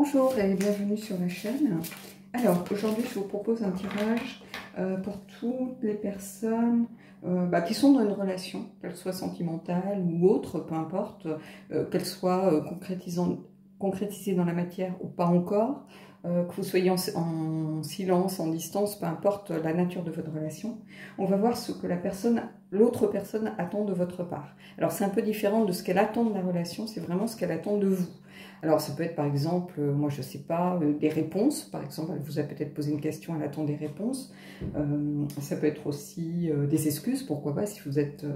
Bonjour et bienvenue sur la chaîne. Alors aujourd'hui je vous propose un tirage pour toutes les personnes qui sont dans une relation, qu'elle soit sentimentale ou autre, peu importe, qu'elle soit concrétisée dans la matière ou pas encore, que vous soyez en silence, en distance, peu importe la nature de votre relation. On va voir ce que l'autre personne attend de votre part. Alors c'est un peu différent de ce qu'elle attend de la relation, c'est vraiment ce qu'elle attend de vous. Alors ça peut être par exemple, moi je ne sais pas, des réponses, par exemple elle vous a peut-être posé une question, elle attend des réponses. Ça peut être aussi des excuses, pourquoi pas, si vous êtes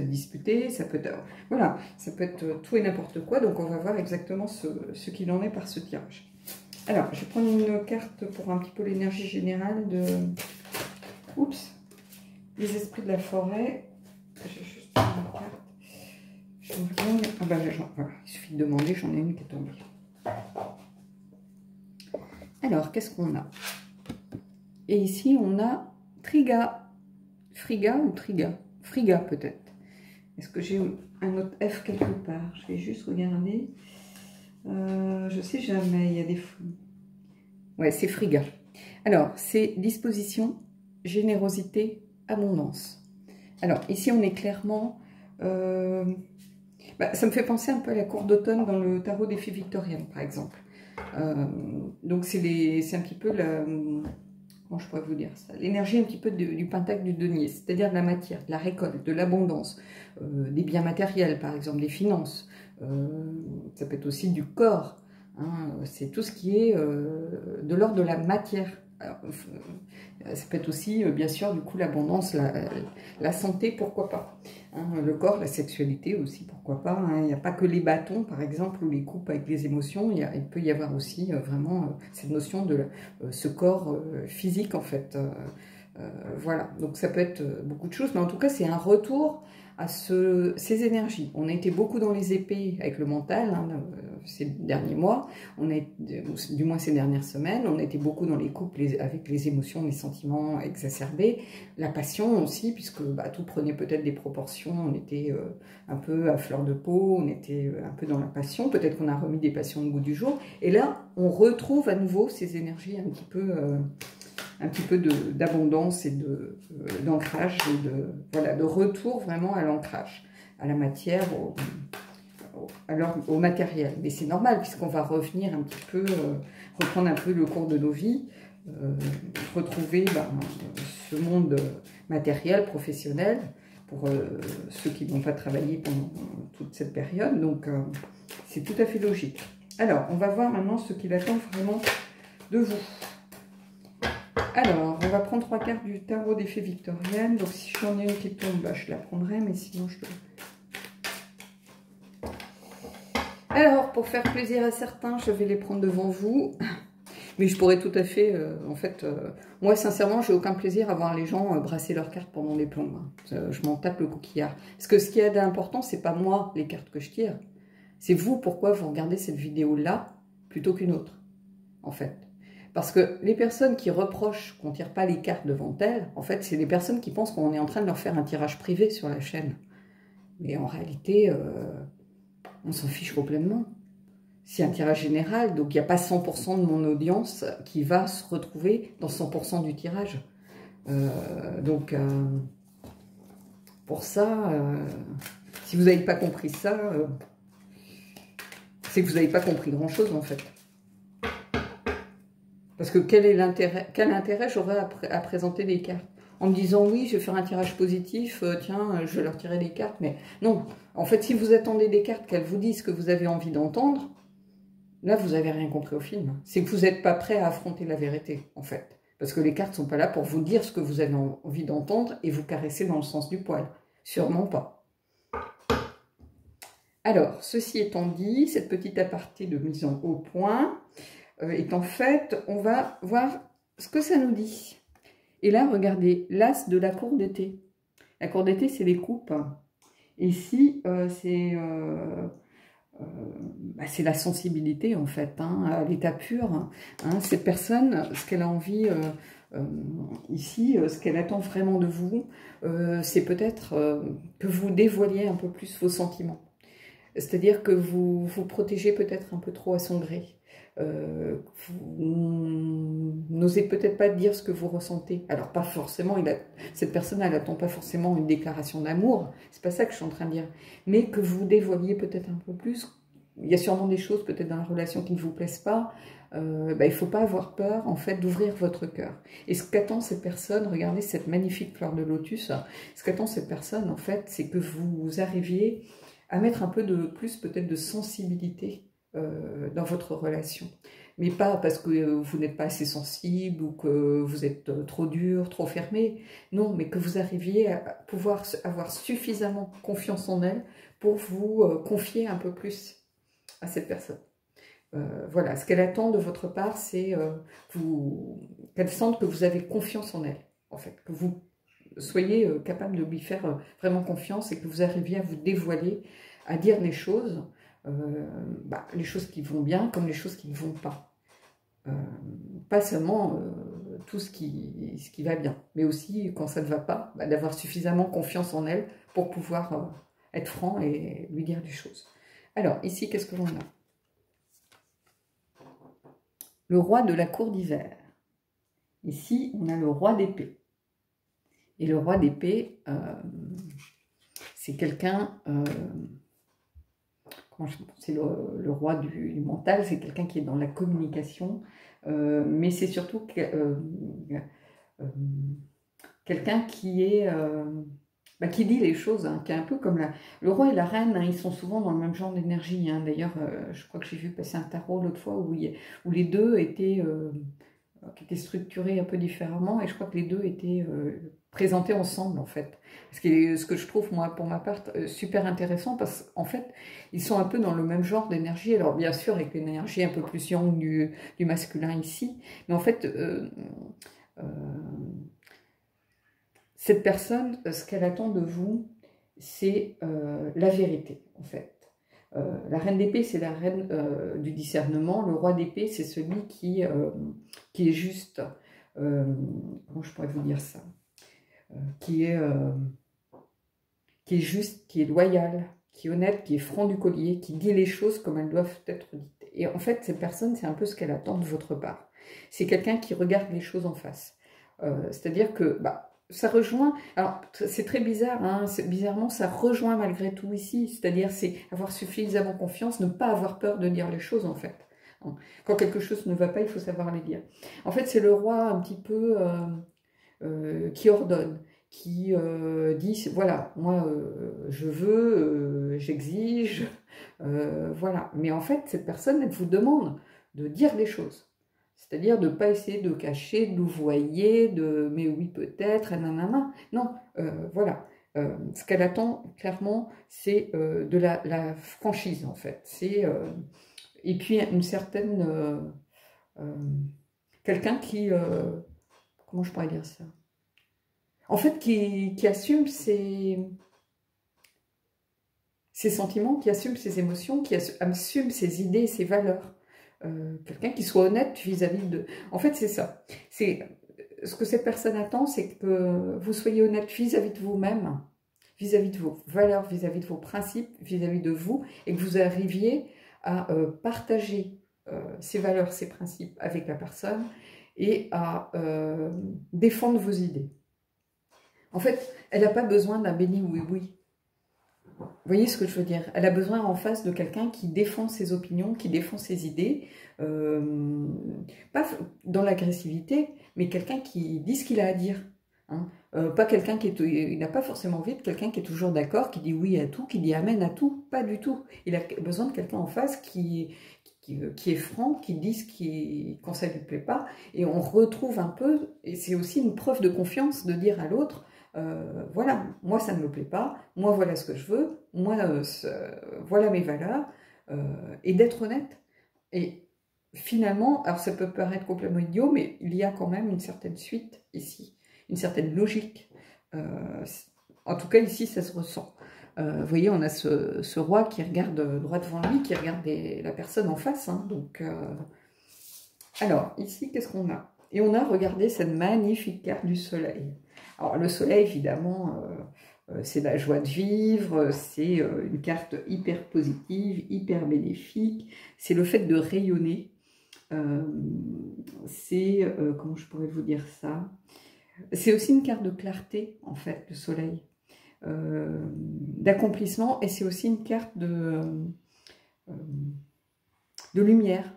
disputé, ça peut être, voilà, ça peut être tout et n'importe quoi, donc on va voir exactement ce qu'il en est par ce tirage. Alors, je vais prendre une carte pour un petit peu l'énergie générale des esprits de la forêt. J'ai juste une carte. Voilà, il suffit de demander, j'en ai une qui est tombée. Alors, qu'est-ce qu'on a? Et ici, on a Triga. Friga ou Triga? Friga, peut-être. Est-ce que j'ai un autre F quelque part? Je vais juste regarder. Je sais jamais, il y a des... Ouais, c'est Friga. Alors, c'est disposition, générosité, abondance. Alors, ici, on est clairement... ça me fait penser un peu à la cour d'automne dans le tarot des fées victoriennes, par exemple. Donc, c'est un petit peu la... Comment je pourrais vous dire ça? L'énergie un petit peu du pentacle du denier, c'est-à-dire de la matière, de la récolte, de l'abondance, des biens matériels, par exemple, des finances. Ça peut être aussi du corps. Hein, c'est tout ce qui est de l'ordre de la matière. Alors, ça peut être aussi, bien sûr, du coup, l'abondance, la santé, pourquoi pas. Hein, le corps, la sexualité aussi, pourquoi pas. Hein, il n'y a pas que les bâtons, par exemple, ou les coupes avec les émotions. Il peut y avoir aussi vraiment cette notion de ce corps physique, en fait. Voilà, donc ça peut être beaucoup de choses, mais en tout cas, c'est un retour à ces énergies. On a été beaucoup dans les épées avec le mental hein, ces derniers mois, du moins ces dernières semaines, on a été beaucoup dans les couples avec les émotions, les sentiments exacerbés, la passion aussi, puisque tout prenait peut-être des proportions, on était un peu à fleur de peau, on était un peu dans la passion, peut-être qu'on a remis des passions au goût du jour, et là, on retrouve à nouveau ces énergies un petit peu d'abondance et d'ancrage, de retour vraiment à l'ancrage, à la matière, au matériel. Mais c'est normal, puisqu'on va revenir un petit peu, reprendre un peu le cours de nos vies, retrouver ce monde matériel, professionnel, pour ceux qui n'ont pas travaillé pendant toute cette période. Donc, c'est tout à fait logique. Alors, on va voir maintenant ce qu'il attend vraiment de vous. Alors, on va prendre 3 cartes du tarot des fées victoriennes. Donc, si j'en ai une qui tombe, je la prendrai, mais sinon, je dois... Alors, pour faire plaisir à certains, je vais les prendre devant vous. Mais je pourrais tout à fait... moi, sincèrement, j'ai aucun plaisir à voir les gens brasser leurs cartes pendant des plombes. Je m'en tape le coquillard. Parce que ce qui est d'important, c'est pas moi, les cartes que je tire. C'est vous, pourquoi vous regardez cette vidéo-là plutôt qu'une autre, en fait. Parce que les personnes qui reprochent qu'on ne tire pas les cartes devant elles, en fait, c'est les personnes qui pensent qu'on est en train de leur faire un tirage privé sur la chaîne. Mais en réalité, on s'en fiche complètement. C'est un tirage général, donc il n'y a pas 100% de mon audience qui va se retrouver dans 100% du tirage. Pour ça, si vous n'avez pas compris ça, c'est que vous n'avez pas compris grand-chose, en fait. Parce que quel intérêt j'aurais à présenter des cartes? En me disant, oui, je vais faire un tirage positif, tiens, je vais leur tirer des cartes. Mais non, en fait, si vous attendez des cartes, qu'elles vous disent ce que vous avez envie d'entendre, là, vous n'avez rien compris au film. C'est que vous n'êtes pas prêt à affronter la vérité, en fait. Parce que les cartes ne sont pas là pour vous dire ce que vous avez envie d'entendre et vous caresser dans le sens du poil. Sûrement pas. Alors, ceci étant dit, cette petite aparté de mise au point... est en fait, on va voir ce que ça nous dit. Et là, regardez, l'as de la cour d'été. La cour d'été, c'est les coupes. Ici, c'est la sensibilité, en fait, hein, à l'état pur. Hein. Cette personne, ce qu'elle a envie, ici, ce qu'elle attend vraiment de vous, c'est peut-être que vous dévoiliez un peu plus vos sentiments. C'est-à-dire que vous vous protégez peut-être un peu trop à son gré. vous n'osez peut-être pas dire ce que vous ressentez. Alors pas forcément, cette personne, elle n'attend pas forcément une déclaration d'amour, c'est pas ça que je suis en train de dire, mais que vous dévoiliez peut-être un peu plus. Il y a sûrement des choses peut-être dans la relation qui ne vous plaisent pas. Il ne faut pas avoir peur en fait d'ouvrir votre cœur. Et ce qu'attend cette personne, regardez cette magnifique fleur de lotus, ce qu'attend cette personne en fait, c'est que vous arriviez à mettre un peu de plus peut-être de sensibilité dans votre relation. Mais pas parce que vous n'êtes pas assez sensible ou que vous êtes trop dur, trop fermé. Non, mais que vous arriviez à pouvoir avoir suffisamment confiance en elle pour vous confier un peu plus à cette personne. Voilà, ce qu'elle attend de votre part, c'est qu'elle sente que vous avez confiance en elle, en fait, que vous soyez capable de lui faire vraiment confiance et que vous arriviez à vous dévoiler, à dire les choses qui vont bien comme les choses qui ne vont pas. Pas seulement tout ce qui va bien, mais aussi quand ça ne va pas, d'avoir suffisamment confiance en elle pour pouvoir être franc et lui dire des choses. Alors, ici, qu'est-ce que l'on a? Le roi de la cour d'hiver. Ici, on a le roi d'épée. Et le roi d'épée, c'est quelqu'un... c'est le roi du mental, c'est quelqu'un qui est dans la communication, mais c'est surtout quelqu'un qui est... qui dit les choses, hein, qui est un peu comme le roi et la reine, hein, ils sont souvent dans le même genre d'énergie. Hein. D'ailleurs, je crois que j'ai vu passer un tarot l'autre fois où les deux étaient structurés un peu différemment, et je crois que les deux étaient présentés ensemble, en fait. Ce que je trouve, moi, pour ma part, super intéressant, parce qu'en fait, ils sont un peu dans le même genre d'énergie. Alors, bien sûr, avec l'énergie un peu plus yang du masculin ici, mais en fait... cette personne, ce qu'elle attend de vous, c'est la vérité, en fait. La reine d'épée, c'est la reine du discernement. Le roi d'épée, c'est celui qui est juste. Comment je pourrais vous dire ça? Qui est juste, qui est loyal, qui est honnête, qui est franc du collier, qui dit les choses comme elles doivent être dites. Et en fait, cette personne, c'est un peu ce qu'elle attend de votre part. C'est quelqu'un qui regarde les choses en face. C'est-à-dire que... ça rejoint, alors c'est très bizarre, hein, bizarrement ça rejoint malgré tout ici, c'est-à-dire c'est avoir suffisamment confiance, ne pas avoir peur de dire les choses en fait. Quand quelque chose ne va pas, il faut savoir les dire. En fait c'est le roi un petit peu qui ordonne, qui dit voilà, moi je veux, j'exige, voilà. Mais en fait cette personne elle vous demande de dire les choses. C'est-à-dire de ne pas essayer de cacher, de louvoyer, mais oui peut-être, nanana. Non, voilà. Ce qu'elle attend clairement, c'est de la franchise en fait. Et puis une certaine... quelqu'un qui... comment je pourrais dire ça? En fait, qui assume ses sentiments, qui assume ses émotions, qui assume ses idées, ses valeurs. Quelqu'un qui soit honnête vis-à-vis de... En fait, c'est ça. Ce que cette personne attend, c'est que vous soyez honnête vis-à-vis de vous-même, vis-à-vis de vos valeurs, vis-à-vis de vos principes, vis-à-vis de vous, et que vous arriviez à partager ces valeurs, ces principes avec la personne et à défendre vos idées. En fait, elle n'a pas besoin d'un béni oui-oui. Vous voyez ce que je veux dire? Elle a besoin en face de quelqu'un qui défend ses opinions, qui défend ses idées, pas dans l'agressivité, mais quelqu'un qui dit ce qu'il a à dire. Hein. Pas quelqu'un il n'a pas forcément envie de quelqu'un qui est toujours d'accord, qui dit oui à tout, qui dit amen à tout, pas du tout. Il a besoin de quelqu'un en face qui est franc, qui dit quand ça ne lui plaît pas, et on retrouve un peu, et c'est aussi une preuve de confiance de dire à l'autre, voilà, moi ça ne me plaît pas, moi voilà ce que je veux, moi voilà mes valeurs, et d'être honnête. Et finalement, alors ça peut paraître complètement idiot, mais il y a quand même une certaine suite ici, une certaine logique. En tout cas ici ça se ressent. Vous voyez, on a ce roi qui regarde droit devant lui, qui regarde la personne en face. Hein, donc, alors, ici, qu'est-ce qu'on a? Et on a regardé cette magnifique carte du soleil. Alors, le soleil, évidemment, c'est la joie de vivre, c'est une carte hyper positive, hyper bénéfique. C'est le fait de rayonner. comment je pourrais vous dire ça? C'est aussi une carte de clarté, en fait, le soleil, d'accomplissement, et c'est aussi une carte de lumière.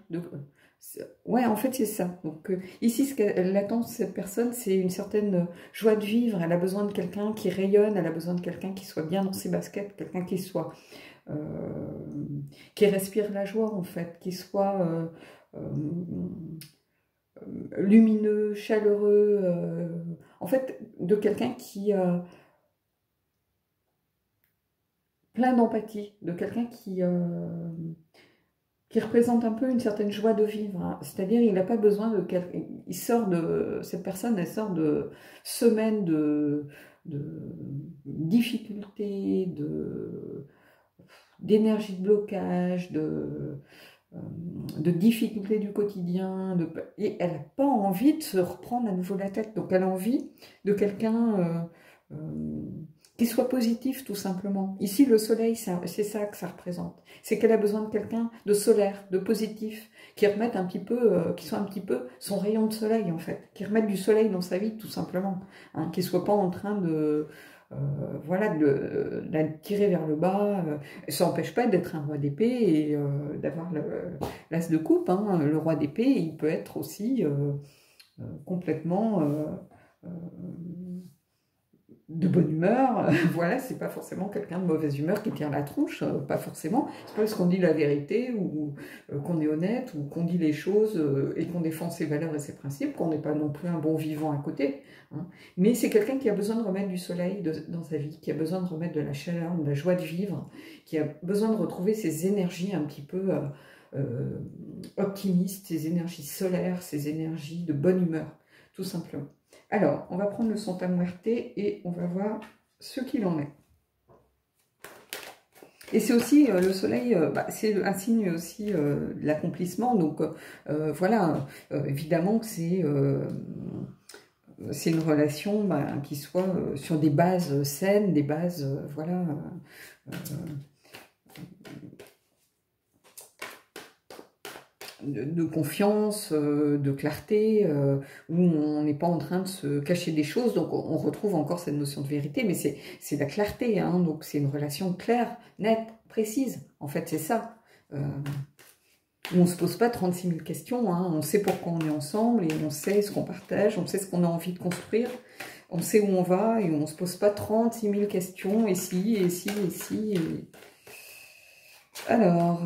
Ouais, en fait, c'est ça. Donc, ici, ce qu'elle attend, cette personne, c'est une certaine joie de vivre. Elle a besoin de quelqu'un qui rayonne, elle a besoin de quelqu'un qui soit bien dans ses baskets, quelqu'un qui respire la joie, en fait, qui soit lumineux, chaleureux, en fait, de quelqu'un qui plein d'empathie, de quelqu'un qui représente un peu une certaine joie de vivre, hein. C'est-à-dire, il n'a pas besoin de il sort de cette personne, elle sort de semaines de difficultés, d'énergie de blocage, de difficultés du quotidien, et elle n'a pas envie de se reprendre à nouveau la tête. Donc elle a envie de quelqu'un qui soit positif, tout simplement. Ici, le soleil, c'est ça que ça représente. C'est qu'elle a besoin de quelqu'un de solaire, de positif, qui remette un petit peu, qui soit un petit peu son rayon de soleil, en fait. Qui remette du soleil dans sa vie, tout simplement. Hein, qui ne soit pas en train voilà, de la tirer vers le bas. Ça n'empêche pas d'être un roi d'épée et d'avoir l'as de coupe. Hein. Le roi d'épée, il peut être aussi complètement de bonne humeur. Voilà, c'est pas forcément quelqu'un de mauvaise humeur qui tient la tronche, pas forcément. C'est pas parce qu'on dit la vérité ou qu'on est honnête ou qu'on dit les choses et qu'on défend ses valeurs et ses principes, qu'on n'est pas non plus un bon vivant à côté. Hein. Mais c'est quelqu'un qui a besoin de remettre du soleil dans sa vie, qui a besoin de remettre de la chaleur, de la joie de vivre, qui a besoin de retrouver ses énergies un petit peu optimistes, ses énergies solaires, ses énergies de bonne humeur, tout simplement. Alors, on va prendre le Santa Muerte et on va voir ce qu'il en est. Et c'est aussi, le soleil, c'est un signe aussi de l'accomplissement. Donc, voilà, évidemment que c'est une relation qui soit sur des bases saines, des bases, voilà... de confiance, de clarté, où on n'est pas en train de se cacher des choses, donc on retrouve encore cette notion de vérité, mais c'est la clarté, hein, donc c'est une relation claire, nette, précise, en fait c'est ça. Où on ne se pose pas 36 000 questions, hein, on sait pourquoi on est ensemble, et on sait ce qu'on partage, on sait ce qu'on a envie de construire, on sait où on va, et on ne se pose pas 36 000 questions, et si, et si, et si... Et... Alors...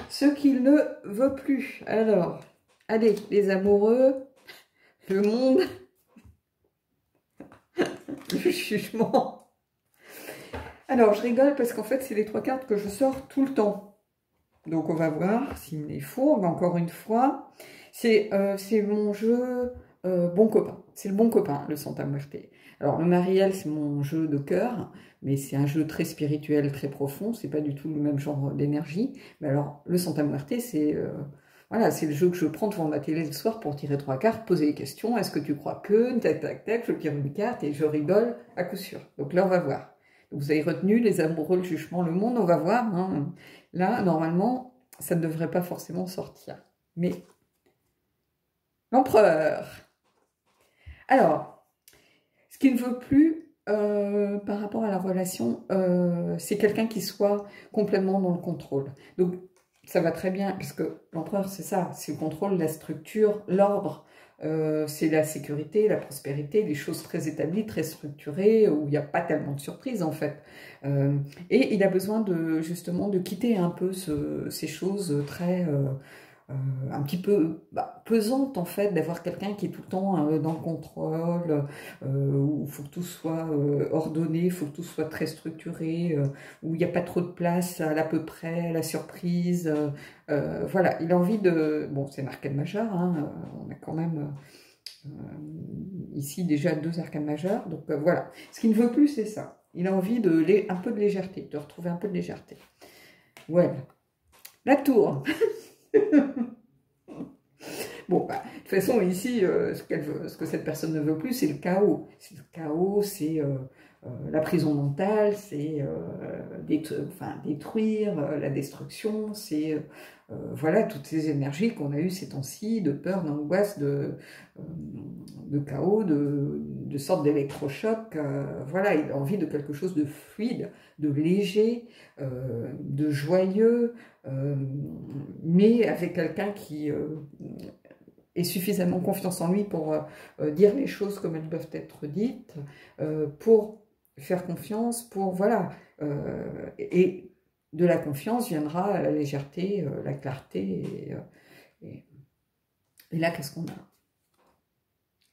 ce qu'il ne veut plus. Alors, allez, les amoureux, le monde, le jugement. Alors, je rigole parce qu'en fait, c'est les 3 cartes que je sors tout le temps. Donc, on va voir s'il me les fourgue, encore une fois. C'est mon jeu bon copain. C'est le bon copain, le Santa Muerte. Alors, le Mariel, c'est mon jeu de cœur, mais c'est un jeu très spirituel, très profond. C'est pas du tout le même genre d'énergie. Mais alors, le Santa Muerte, c'est voilà, c'est le jeu que je prends devant ma télé le soir pour tirer 3 cartes, poser des questions. Est-ce que tu crois que... Tac, tac, tac, je tire une carte et je rigole à coup sûr. Donc là, on va voir. Donc, vous avez retenu les amoureux, le jugement, le monde, on va voir. Hein. Là, normalement, ça ne devrait pas forcément sortir. Mais l'empereur. Alors, ce qu'il ne veut plus par rapport à la relation, c'est quelqu'un qui soit complètement dans le contrôle. Donc, ça va très bien, puisque l'empereur, c'est ça, c'est le contrôle, la structure, l'ordre, c'est la sécurité, la prospérité, les choses très établies, très structurées, où il n'y a pas tellement de surprises, en fait. Et il a besoin, justement, de quitter un peu ces choses très... un petit peu pesante en fait, d'avoir quelqu'un qui est tout le temps dans le contrôle, où il faut que tout soit ordonné, il faut que tout soit très structuré, où il n'y a pas trop de place à l'à peu près, à la surprise. Voilà, il a envie de... Bon, c'est un arcane majeur, hein, on a quand même ici déjà 2 arcanes majeurs, donc voilà. Ce qu'il ne veut plus, c'est ça. Il a envie un peu de légèreté, de retrouver un peu de légèreté. Voilà. La tour. Bon, de toute façon, ici, ce que cette personne ne veut plus, c'est le chaos. C'est le chaos, c'est la prison mentale, c'est détruire, la destruction, c'est voilà, toutes ces énergies qu'on a eues ces temps-ci, de peur, d'angoisse, de chaos, de sorte d'électrochoc. Voilà, il a envie de quelque chose de fluide, de léger, de joyeux, mais avec quelqu'un qui ait suffisamment confiance en lui pour dire les choses comme elles doivent être dites, pour faire confiance, pour, voilà, et de la confiance viendra la légèreté, la clarté, et là, qu'est-ce qu'on a?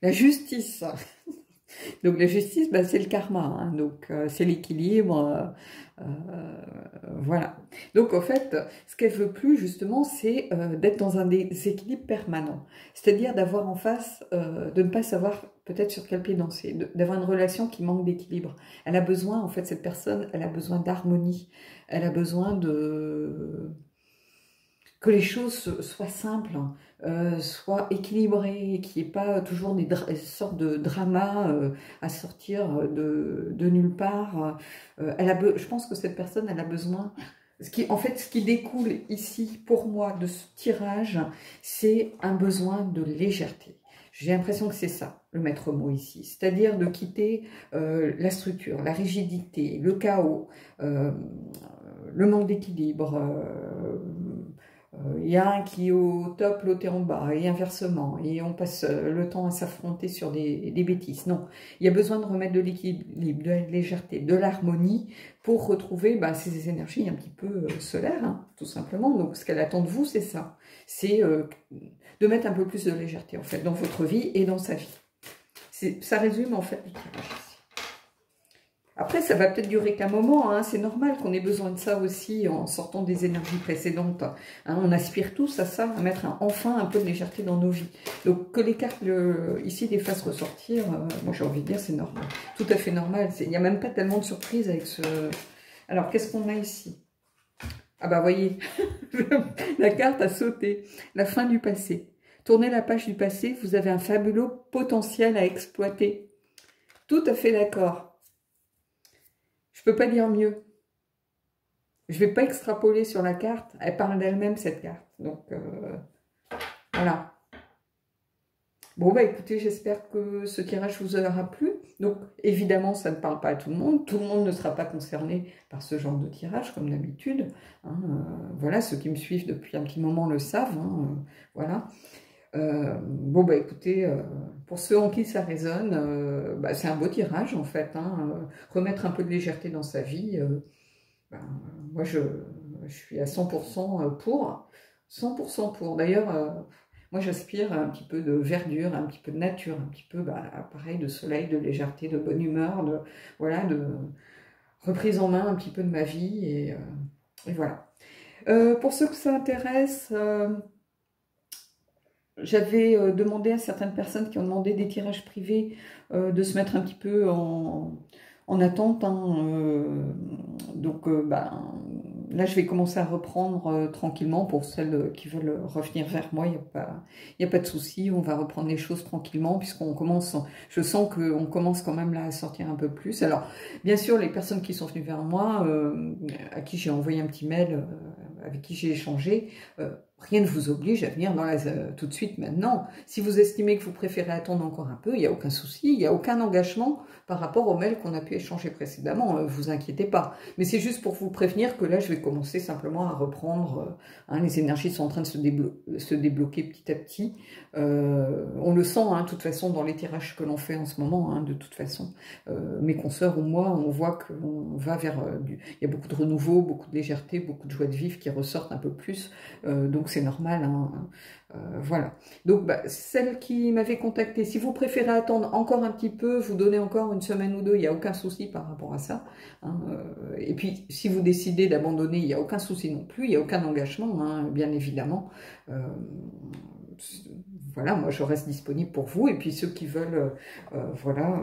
La justice. Donc la justice, ben, c'est le karma, hein, donc c'est l'équilibre, voilà. Donc en fait, ce qu'elle veut plus justement, c'est d'être dans un déséquilibre permanent, c'est-à-dire d'avoir en face, de ne pas savoir peut-être sur quel pied danser, d'avoir une relation qui manque d'équilibre. Elle a besoin, en fait, cette personne, elle a besoin d'harmonie, elle a besoin que les choses soient simples, soient équilibrées, qu'il n'y ait pas toujours des sortes de dramas à sortir de nulle part. Je pense que cette personne, elle a besoin... En fait, ce qui découle ici, pour moi, de ce tirage, c'est un besoin de légèreté. J'ai l'impression que c'est ça, le maître mot ici. C'est-à-dire de quitter la structure, la rigidité, le chaos, le manque d'équilibre. Il y a un qui est au top, l'autre est en bas, et inversement, et on passe le temps à s'affronter sur des bêtises. Non, il y a besoin de remettre de l'équilibre, de la légèreté, de l'harmonie, pour retrouver ces énergies un petit peu solaires, hein, tout simplement. Donc ce qu'elle attend de vous, c'est ça. C'est de mettre un peu plus de légèreté, en fait, dans votre vie et dans sa vie. Ça résume, en fait, le tirage ici. Après, ça va peut-être durer qu'un moment, hein. C'est normal qu'on ait besoin de ça aussi en sortant des énergies précédentes. Hein, on aspire tous à ça, à mettre enfin un peu de légèreté dans nos vies. Donc que les cartes ici les fassent ressortir, moi j'ai envie de dire c'est normal, tout à fait normal. Il n'y a même pas tellement de surprise avec ce... Alors qu'est-ce qu'on a ici? Ah bah voyez, la carte a sauté, la fin du passé. Tournez la page du passé, vous avez un fabuleux potentiel à exploiter. Tout à fait d'accord. Je peux pas dire mieux. Je vais pas extrapoler sur la carte. Elle parle d'elle-même, cette carte. Donc, voilà. Bon, bah écoutez, j'espère que ce tirage vous aura plu. Donc, évidemment, ça ne parle pas à tout le monde. Tout le monde ne sera pas concerné par ce genre de tirage, comme d'habitude. Hein, voilà, ceux qui me suivent depuis un petit moment le savent. Hein, voilà. Bon, bah écoutez, pour ceux en qui ça résonne, c'est un beau tirage en fait. Hein, remettre un peu de légèreté dans sa vie, moi je suis à 100% pour. 100% pour. D'ailleurs, moi j'aspire à un petit peu de verdure, un petit peu de nature, un petit peu, pareil, de soleil, de légèreté, de bonne humeur, voilà, de reprise en main un petit peu de ma vie, et voilà. Pour ceux que ça intéresse... J'avais demandé à certaines personnes qui ont demandé des tirages privés de se mettre un petit peu en attente. Hein, donc là, je vais commencer à reprendre tranquillement pour celles qui veulent revenir vers moi. Il n'y a pas de souci. On va reprendre les choses tranquillement puisqu'on commence. Je sens qu'on commence quand même là à sortir un peu plus. Alors, bien sûr, les personnes qui sont venues vers moi, à qui j'ai envoyé un petit mail, avec qui j'ai échangé, rien ne vous oblige à venir tout de suite maintenant. Si vous estimez que vous préférez attendre encore un peu, il n'y a aucun souci, il n'y a aucun engagement par rapport au mail qu'on a pu échanger précédemment, ne vous inquiétez pas. Mais c'est juste pour vous prévenir que là, je vais commencer simplement à reprendre. Les énergies sont en train de se débloquer petit à petit. On le sent, hein, de toute façon, dans les tirages que l'on fait en ce moment, hein, de toute façon. Mes consoeurs ou moi, on voit qu'on va vers... il y a beaucoup de renouveau, beaucoup de légèreté, beaucoup de joie de vivre qui ressortent un peu plus. Donc c'est normal, hein, voilà. Donc celle qui m'avait contacté, si vous préférez attendre encore un petit peu, vous donnez encore une semaine ou deux, il n'y a aucun souci par rapport à ça. Hein, et puis si vous décidez d'abandonner, il n'y a aucun souci non plus, il n'y a aucun engagement, hein, bien évidemment. Voilà, moi je reste disponible pour vous, et puis ceux qui veulent, voilà...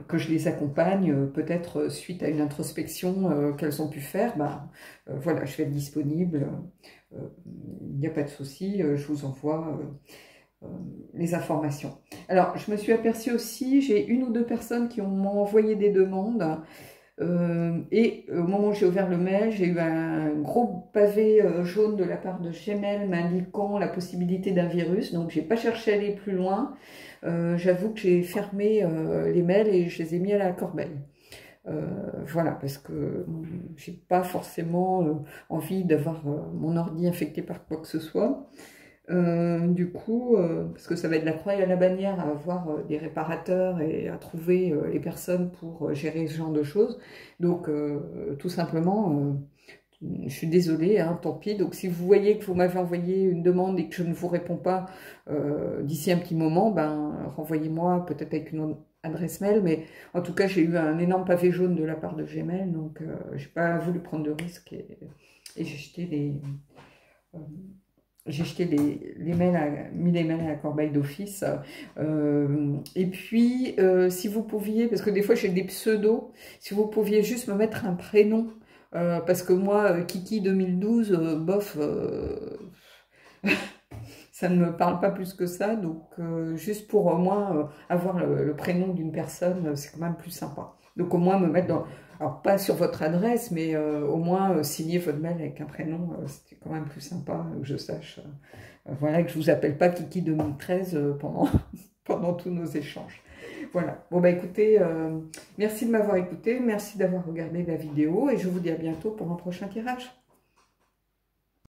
que je les accompagne, peut-être suite à une introspection qu'elles ont pu faire, voilà, je vais être disponible, il n'y a pas de souci, je vous envoie les informations. Alors, je me suis aperçue aussi, j'ai une ou deux personnes qui m'ont envoyé des demandes Et au moment où j'ai ouvert le mail, j'ai eu un gros pavé jaune de la part de Gmail m'indiquant la possibilité d'un virus. Donc, j'ai pas cherché à aller plus loin. J'avoue que j'ai fermé les mails et je les ai mis à la corbeille. Voilà, parce que j'ai pas forcément envie d'avoir mon ordi infecté par quoi que ce soit. Du coup, parce que ça va être la croix et la bannière à avoir des réparateurs et à trouver les personnes pour gérer ce genre de choses. Donc, tout simplement, je suis désolée, hein, tant pis. Donc, si vous voyez que vous m'avez envoyé une demande et que je ne vous réponds pas d'ici un petit moment, ben, renvoyez-moi peut-être avec une autre adresse mail. Mais en tout cas, j'ai eu un énorme pavé jaune de la part de Gmail. Donc, j'ai pas voulu prendre de risques et j'ai jeté euh, les mails, mis les mails à la corbeille d'office. Et puis, si vous pouviez, parce que des fois j'ai des pseudos, si vous pouviez juste me mettre un prénom, parce que moi, Kiki 2012, bof, ça ne me parle pas plus que ça, donc juste pour au moins avoir le prénom d'une personne, c'est quand même plus sympa. Donc au moins me mettre dans, alors pas sur votre adresse, mais au moins signer votre mail avec un prénom, c'était quand même plus sympa que je sache. Voilà, que je vous appelle pas Kiki 2013 pendant, pendant tous nos échanges. Voilà, bon bah écoutez, merci de m'avoir écouté, merci d'avoir regardé la vidéo et je vous dis à bientôt pour un prochain tirage.